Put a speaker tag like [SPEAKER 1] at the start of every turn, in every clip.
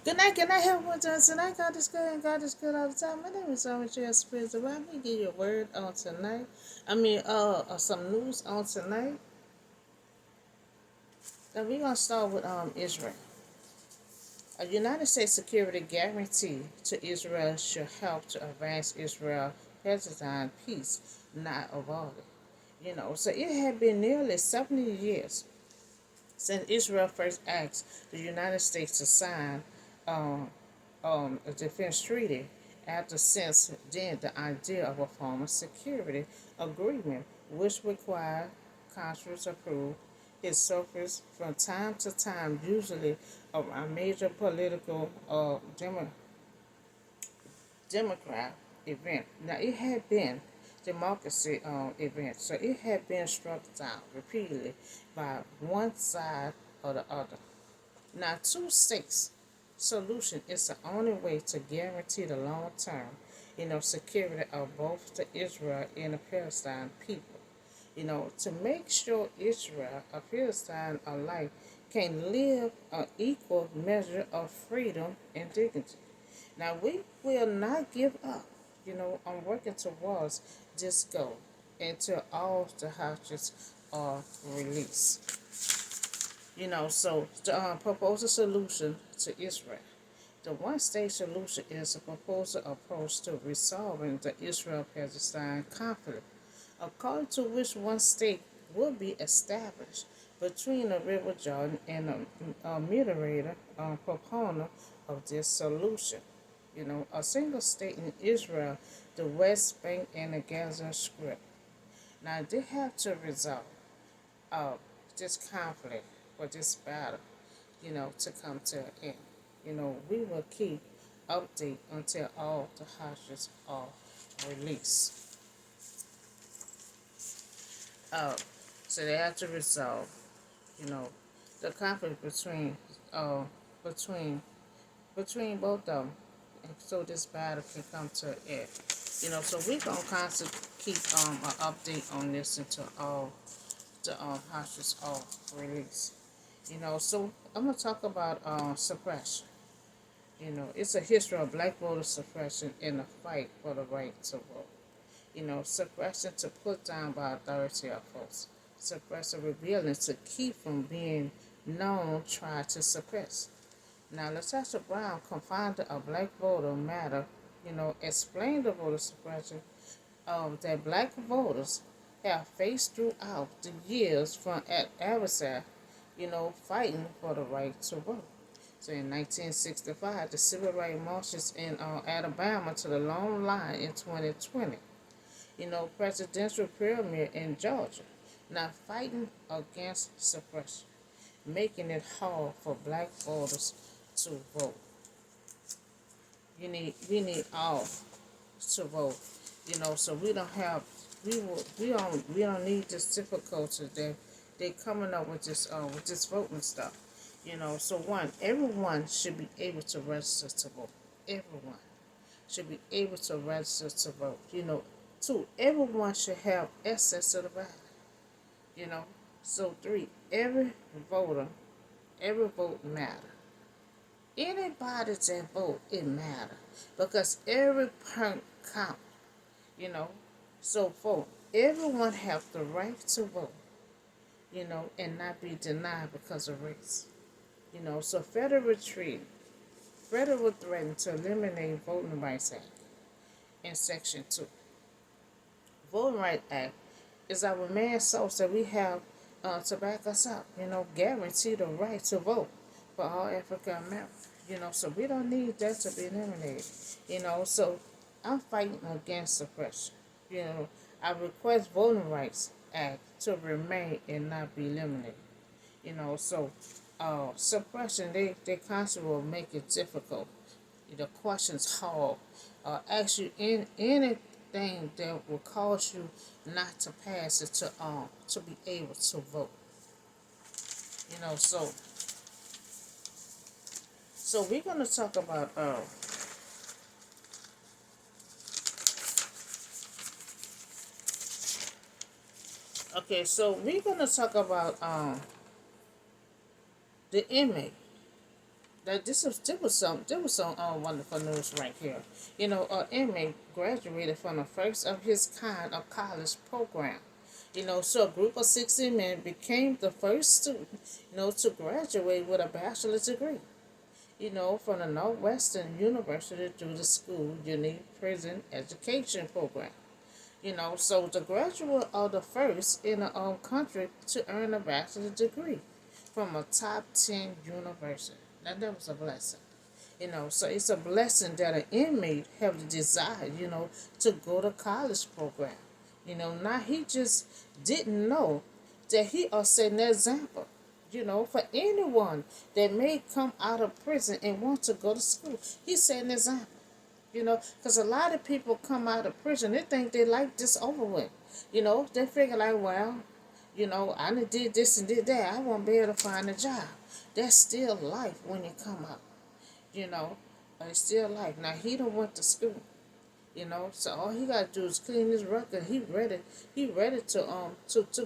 [SPEAKER 1] Good night, everyone. Tonight, God is good and God is good all the time. My name is Michelle Spirits. Let me give you a word on tonight. Some news on tonight. Now, we're going to start with Israel. A United States security guarantee to Israel should help to advance Israel Palestine peace, not avoid it. So it had been nearly 70 years since Israel first asked the United States to sign um, a defense treaty. After since then, the idea of a formal security agreement, which required Congress approve, is surfaced from time to time, usually around major political Democrat event. Now, it had been democracy event, so it had been struck down repeatedly by one side or the other. Now, two states solution is the only way to guarantee the long term, security of both the Israel and the Palestine people. To make sure Israel and Palestine alike can live an equal measure of freedom and dignity. Now, we will not give up, on working towards this goal until all the hostages are released. So the proposed solution to Israel. The one-state solution is a proposed approach to resolving the Israel-Palestine conflict, according to which one state will be established between the River Jordan and a mediator proponent of this solution. A single state in Israel, the West Bank, and the Gaza Strip. Now, they have to resolve uh, this conflict or this battle, to come to an end. We will keep update until all the hostages are released. Uh, so they have to resolve, you know, the conflict uh, between, both of them, and so this battle can come to an end. So we're gonna constantly keep an update on this until all the hostages are released. So I'm gonna talk about suppression. It's a history of black voter suppression in the fight for the right to vote. Suppression to put down by authority or force. Suppression rebellion to keep from being known, try to suppress. Now, Latasha Brown, co-founder of Black Voter Matter, explained the voter suppression that black voters have faced throughout the years from adversary, fighting for the right to vote. So in 1965, the civil rights marches in Alabama to the long line in 2020. Presidential pyramid in Georgia. Now fighting against suppression, making it hard for black voters to vote. We need all to vote. So we don't have we don't need this difficulty that they coming up with this voting stuff. So one, everyone should be able to register to vote. Everyone should be able to register to vote. Two, everyone should have access to the ballot. So three, every vote matter. Anybody that vote, it matter because every point count. You know, so four, everyone have the right to vote. And not be denied because of race. So federal threatened to eliminate Voting Rights Act in Section 2. Voting Rights Act is our main source that we have to back us up, guarantee the right to vote for all African Americans. So we don't need that to be eliminated. So I'm fighting against suppression. I request Voting Rights Act to remain and not be eliminated. So suppression, they constantly will make it difficult. The questions hard, ask you in anything that will cause you not to pass it to be able to vote. So we're gonna talk about okay, so we're gonna talk about the inmate.
[SPEAKER 2] that this was some wonderful news right here. Inmate graduated from the first of his kind of college program. So a group of 60 men became the first student, to graduate with a bachelor's degree. From the Northwestern University through the school unique prison education program. So the graduate are the first in the country to earn a bachelor's degree from a top 10 university. Now that was a blessing. So it's a blessing that an inmate have the desire, to go to college program. Now he just didn't know that he are setting an example, for anyone that may come out of prison and want to go to school. He's setting an example. Because a lot of people come out of prison, they think they like this over with. They figure like, well, I done did this and did that. I won't be able to find a job. That's still life when you come out. You know, it's still life. Now he don't went to school. So all he gotta do is clean his record. He ready to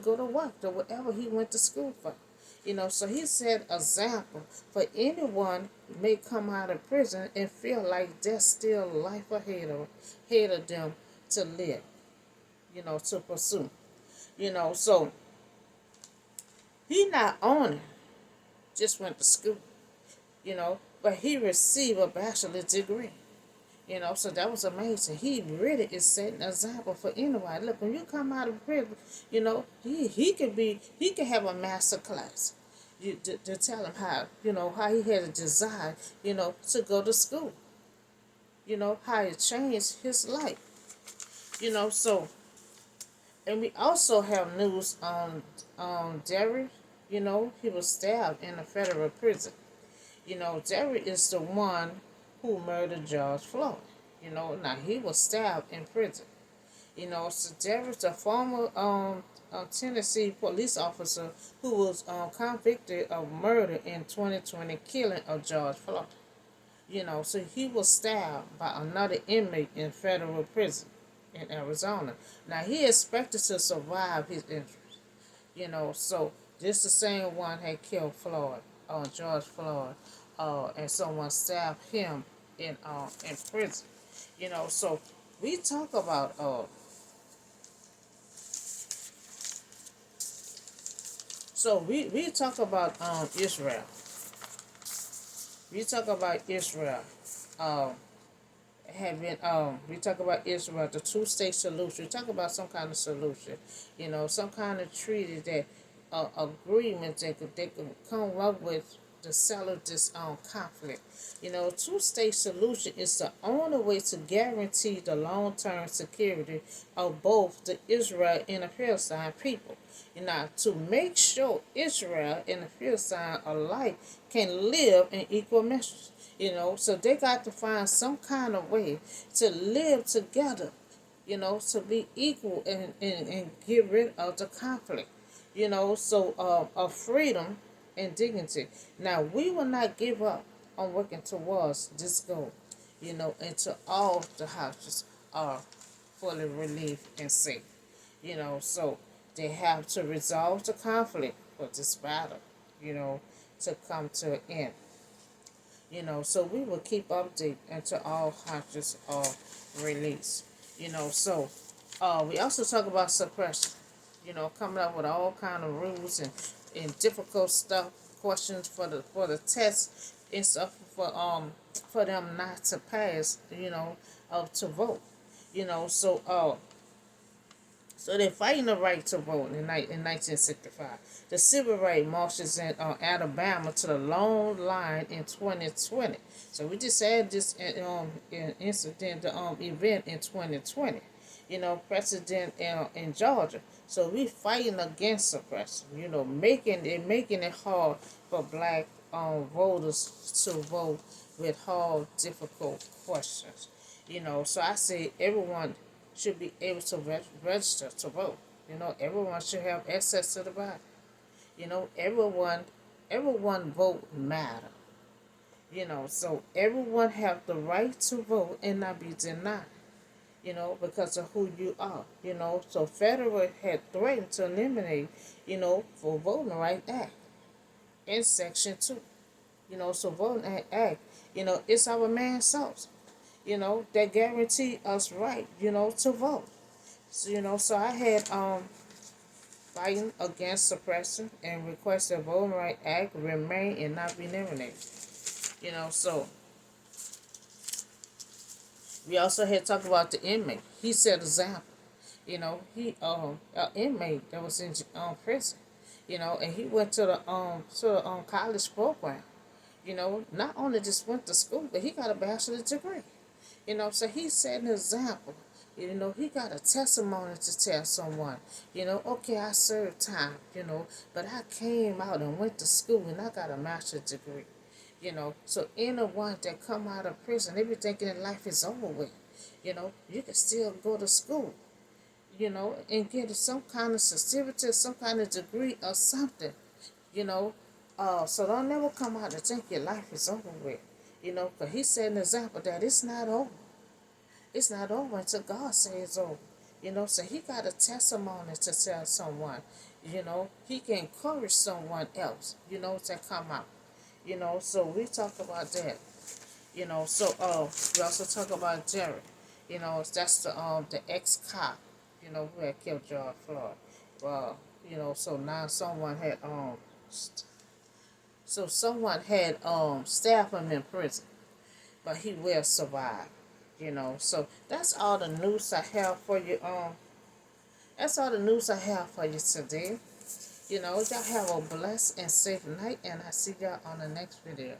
[SPEAKER 2] go to work to whatever he went to school for. So he set example for anyone may come out of prison and feel like there's still life ahead of them to live, to pursue. So he not only just went to school, but he received a bachelor's degree. So that was amazing. He really is setting an example for anybody. Look, when you come out of prison, he could have a master class. To tell him how he had a desire, to go to school. How it changed his life. So and we also have news on Derry. He was stabbed in a federal prison. Derry is the one who murdered George Floyd. Now he was stabbed in prison. So Derry's a former Tennessee police officer who was convicted of murder in 2020, killing of George Floyd. So he was stabbed by another inmate in federal prison in Arizona. Now he expected to survive his injuries. So this the same one had killed Floyd, George Floyd, and someone stabbed him in prison. So we talk about we talk about Israel. We talk about Israel. Um, having we talk about Israel, the two-state solution. We talk about some kind of solution, some kind of treaty that agreement that they could come up with to settle this conflict. Two-state solution is the only way to guarantee the long-term security of both the Israel and the Palestine people. To make sure Israel and the Philistine alike can live in equal measures. So they got to find some kind of way to live together, to be equal and get rid of the conflict, of freedom and dignity. Now, we will not give up on working towards this goal, until all the houses are fully relieved and safe. So they have to resolve the conflict for this battle, to come to an end. So we will keep update until all hostages are released. So we also talk about suppression. Coming up with all kind of rules and difficult stuff, questions for the test and stuff for them not to pass. To vote. So they're fighting the right to vote in 1965. The civil rights marches in Alabama to the long line in 2020. So we just had this incident, event in 2020. Precedent in Georgia. So we fighting against suppression. Making it hard for black voters to vote with hard, difficult questions. So I say everyone should be able to register to vote. Everyone should have access to the ballot. Everyone vote matter. So everyone have the right to vote and not be denied. Because of who you are. So federal had threatened to eliminate, for Voting Rights Act in Section 2. So voting act, it's our man selves, that guarantee us right, to vote. So I had fighting against suppression and requested voting right act remain and not be eliminated. So we also had talked about the inmate. He set example. He an inmate that was in prison. And he went to the college program. Not only just went to school, but he got a bachelor's degree. So he set an example. He got a testimony to tell someone, okay, I served time, but I came out and went to school and I got a master's degree. So anyone that come out of prison, they be thinking that life is over with. You can still go to school, and get some kind of certificate, some kind of degree or something, you know. So don't never come out and think your life is over with, because he set an example that it's not over. It's not over until God says it's over. So he got a testimony to tell someone. He can encourage someone else, to come out. So we talk about that. We also talk about Jerry. That's the ex cop, who had killed George Floyd. Well, so now someone had stabbed him in prison, but he will survive. So that's all the news I have for you. That's all the news I have for you today. Y'all have a blessed and safe night, and I see y'all on the next video.